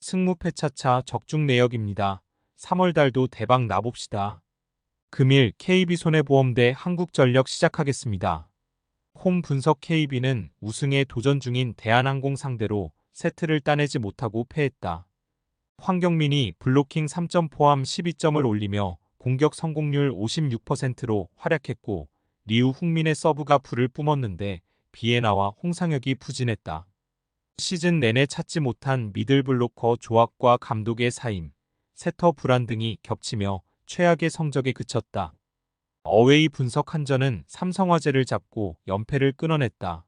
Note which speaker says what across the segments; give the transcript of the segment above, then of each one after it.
Speaker 1: 승무패차차 적중 내역입니다. 3월 달도 대박 나봅시다. 금일 KB손해보험대 한국전력 시작하겠습니다. 홈 분석 KB는 우승에 도전 중인 대한항공 상대로 세트를 따내지 못하고 패했다. 황경민이 블로킹 3점 포함 12점을 올리며 공격 성공률 56%로 활약했고 리우 흥민의 서브가 불을 뿜었는데 비에나와 홍상혁이 부진했다. 시즌 내내 찾지 못한 미들블로커 조합과 감독의 사임, 세터 불안 등이 겹치며 최악의 성적에 그쳤다. 어웨이 분석 한전은 삼성화재를 잡고 연패를 끊어냈다.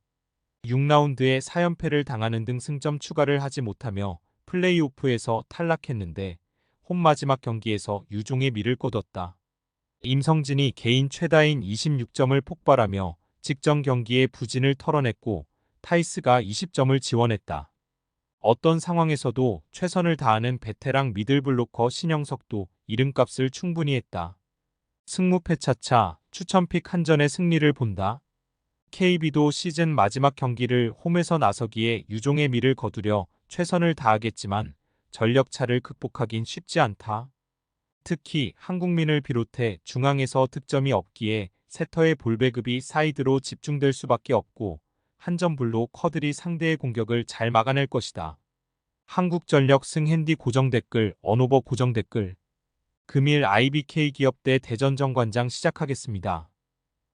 Speaker 1: 6라운드에 4연패를 당하는 등 승점 추가를 하지 못하며 플레이오프에서 탈락했는데 홈 마지막 경기에서 유종의 미를 거뒀다. 임성진이 개인 최다인 26점을 폭발하며 직전 경기에 부진을 털어냈고 타이스가 20점을 지원했다. 어떤 상황에서도 최선을 다하는 베테랑 미들블로커 신영석도 이름값을 충분히 했다. 승무패차차 추천픽 한전의 승리를 본다. KB도 시즌 마지막 경기를 홈에서 나서기에 유종의 미를 거두려 최선을 다하겠지만 전력차를 극복하긴 쉽지 않다. 특히 한국민을 비롯해 중앙에서 득점이 없기에 세터의 볼 배급이 사이드로 집중될 수밖에 없고 한전블로 커들이 상대의 공격을 잘 막아낼 것이다. 한국전력 승핸디 고정 댓글 언오버 고정 댓글 금일 IBK 기업대 대전정관장 시작하겠습니다.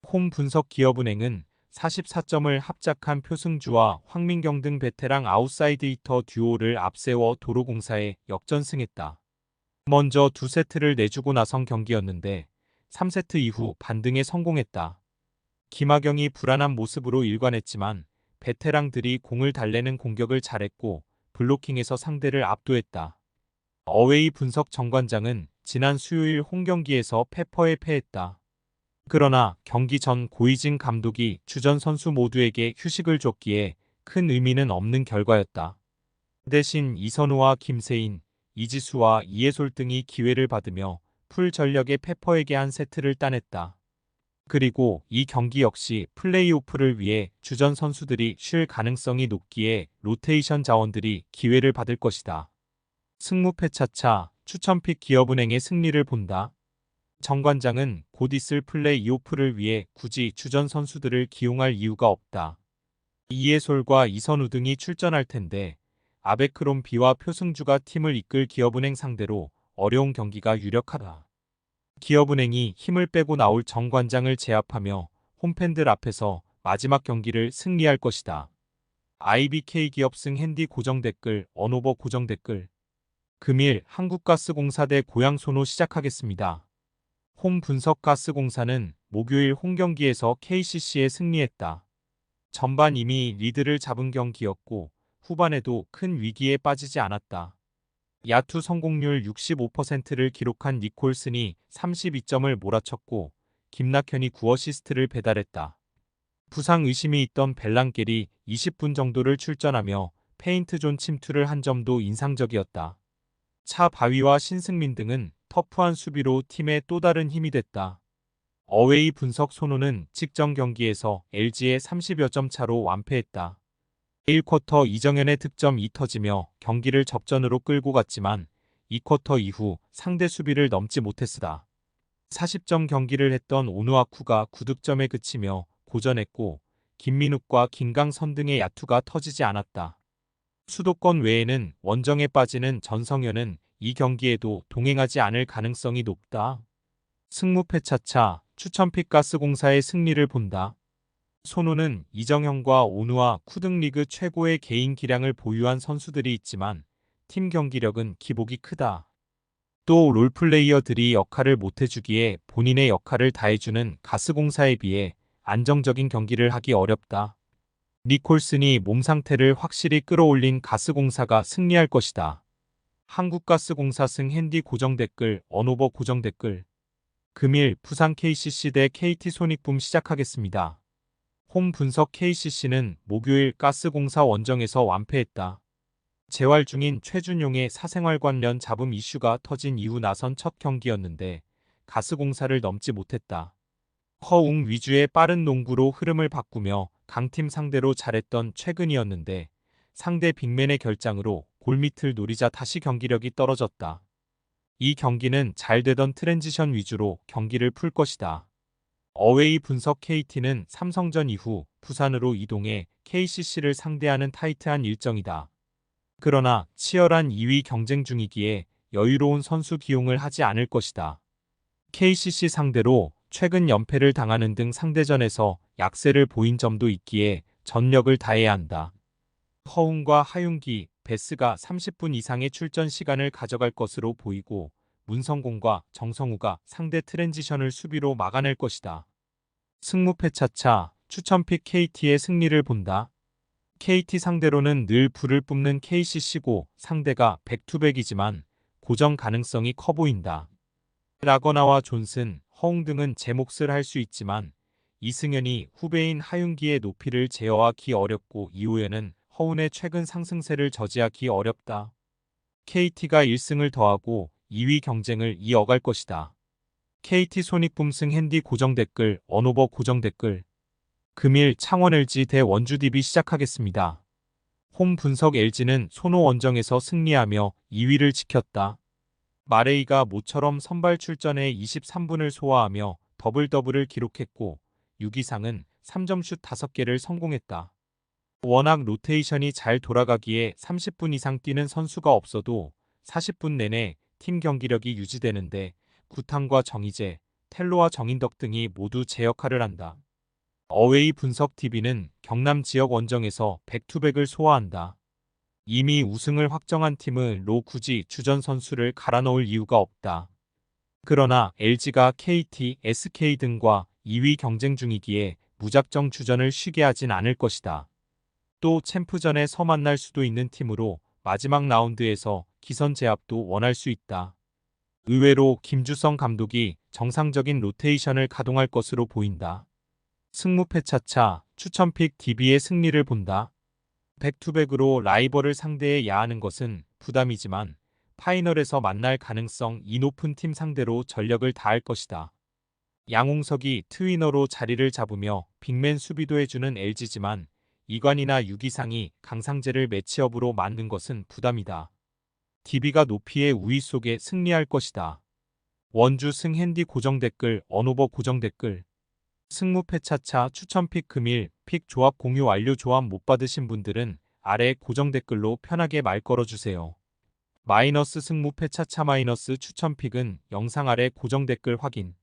Speaker 1: 홈 분석 기업은행은 44점을 합작한 표승주와 황민경 등 베테랑 아웃사이드 히터 듀오를 앞세워 도로공사에 역전승했다. 먼저 2세트를 내주고 나선 경기였는데 3세트 이후 반등에 성공했다. 김하경이 불안한 모습으로 일관했지만 베테랑들이 공을 달래는 공격을 잘했고 블로킹에서 상대를 압도했다. 어웨이 분석 정관장은 지난 수요일 홈경기에서 페퍼에 패했다. 그러나 경기 전 고이진 감독이 주전 선수 모두에게 휴식을 줬기에 큰 의미는 없는 결과였다. 대신 이선우와 김세인, 이지수와 이해솔 등이 기회를 받으며 풀 전력의 페퍼에게 한 세트를 따냈다. 그리고 이 경기 역시 플레이오프를 위해 주전 선수들이 쉴 가능성이 높기에 로테이션 자원들이 기회를 받을 것이다. 승무패차차 추천픽 기업은행의 승리를 본다. 정관장은 곧 있을 플레이오프를 위해 굳이 주전 선수들을 기용할 이유가 없다. 이해솔과 이선우 등이 출전할 텐데 아베크롬비와 표승주가 팀을 이끌 기업은행 상대로 어려운 경기가 유력하다. 기업은행이 힘을 빼고 나올 정관장을 제압하며 홈팬들 앞에서 마지막 경기를 승리할 것이다. IBK 기업승 핸디 고정 댓글 언오버 고정 댓글 금일 한국가스공사 대 고양소노 시작하겠습니다. 홈 분석가스공사는 목요일 홈경기에서 KCC에 승리했다. 전반 이미 리드를 잡은 경기였고 후반에도 큰 위기에 빠지지 않았다. 야투 성공률 65%를 기록한 니콜슨이 32점을 몰아쳤고 김낙현이 9어시스트를 배달했다. 부상 의심이 있던 벨랑겔이 20분 정도를 출전하며 페인트존 침투를 한 점도 인상적이었다. 차 바위와 신승민 등은 터프한 수비로 팀의 또 다른 힘이 됐다. 어웨이 분석 손호는 직전 경기에서 LG에 30여 점 차로 완패했다. 1쿼터 이정현의 득점이 터지며 경기를 접전으로 끌고 갔지만 2쿼터 이후 상대 수비를 넘지 못했으다. 40점 경기를 했던 오누아쿠가 9득점에 그치며 고전했고 김민욱과 김강선 등의 야투가 터지지 않았다. 수도권 외에는 원정에 빠지는 전성현은 이 경기에도 동행하지 않을 가능성이 높다. 승무패차차 추천픽 가스공사의 승리를 본다. 손호는 이정현과 오누아 쿠등 리그 최고의 개인 기량을 보유한 선수들이 있지만 팀 경기력은 기복이 크다. 또 롤플레이어들이 역할을 못해주기에 본인의 역할을 다해주는 가스공사에 비해 안정적인 경기를 하기 어렵다. 니콜슨이 몸 상태를 확실히 끌어올린 가스공사가 승리할 것이다. 한국가스공사 승 핸디 고정 댓글 언오버 고정 댓글 금일 부산 KCC 대 KT손익붐 시작하겠습니다. 홈 분석 KCC는 목요일 가스공사 원정에서 완패했다. 재활 중인 최준용의 사생활 관련 잡음 이슈가 터진 이후 나선 첫 경기였는데 가스공사를 넘지 못했다. 허웅 위주의 빠른 농구로 흐름을 바꾸며 강팀 상대로 잘했던 최근이었는데 상대 빅맨의 결장으로 골밑을 노리자 다시 경기력이 떨어졌다. 이 경기는 잘 되던 트랜지션 위주로 경기를 풀 것이다. 어웨이 분석 KT는 삼성전 이후 부산으로 이동해 KCC를 상대하는 타이트한 일정이다. 그러나 치열한 2위 경쟁 중이기에 여유로운 선수 기용을 하지 않을 것이다. KCC 상대로 최근 연패를 당하는 등 상대전에서 약세를 보인 점도 있기에 전력을 다해야 한다. 허웅과 하윤기, 베스가 30분 이상의 출전 시간을 가져갈 것으로 보이고 문성곤과 정성우가 상대 트랜지션을 수비로 막아낼 것이다. 승무패 차차 추천픽 KT의 승리를 본다. KT 상대로는 늘 불을 뿜는 KCC고 상대가 백투백이지만 고정 가능성이 커 보인다. 라거나와 존슨, 허웅 등은 제 몫을 할 수 있지만 이승현이 후배인 하윤기의 높이를 제어하기 어렵고 이호연은 허운의 최근 상승세를 저지하기 어렵다. KT가 1승을 더하고 2위 경쟁을 이어갈 것이다. KT 손익붐승 핸디 고정 댓글, 언오버 고정 댓글. 금일 창원 LG 대 원주 DB 시작하겠습니다. 홈 분석 LG는 손호 원정에서 승리하며 2위를 지켰다. 마레이가 모처럼 선발 출전해 23분을 소화하며 더블더블을 기록했고 유기상은 3점슛 5개를 성공했다. 워낙 로테이션이 잘 돌아가기에 30분 이상 뛰는 선수가 없어도 40분 내내 팀 경기력이 유지되는데 구탄과 정희재, 텔로와 정인덕 등이 모두 제 역할을 한다. 어웨이 분석 TV는 경남 지역 원정에서 백투백을 소화한다. 이미 우승을 확정한 팀은 굳이 주전 선수를 갈아 넣을 이유가 없다. 그러나 LG가 KT, SK 등과 2위 경쟁 중이기에 무작정 주전을 쉬게 하진 않을 것이다. 또 챔프전에서 만날 수도 있는 팀으로 마지막 라운드에서 기선 제압도 원할 수 있다. 의외로 김주성 감독이 정상적인 로테이션을 가동할 것으로 보인다. 승무패 차차 추천픽 DB의 승리를 본다. 백투백으로 라이벌을 상대해 야하는 것은 부담이지만 파이널에서 만날 가능성이 높은 팀 상대로 전력을 다할 것이다. 양홍석이 트위너로 자리를 잡으며 빅맨 수비도 해주는 LG지만 이관이나 유기상이 강상재를 매치업으로 만든 것은 부담이다. DB가 높이의 우위 속에 승리할 것이다. 원주 승 핸디 고정 댓글, 언오버 고정 댓글. 승무패 차차 추천픽 금일 픽 조합 공유 완료. 조합 못 받으신 분들은 아래 고정 댓글로 편하게 말 걸어주세요. 마이너스 승무패 차차 마이너스 추천픽은 영상 아래 고정 댓글 확인.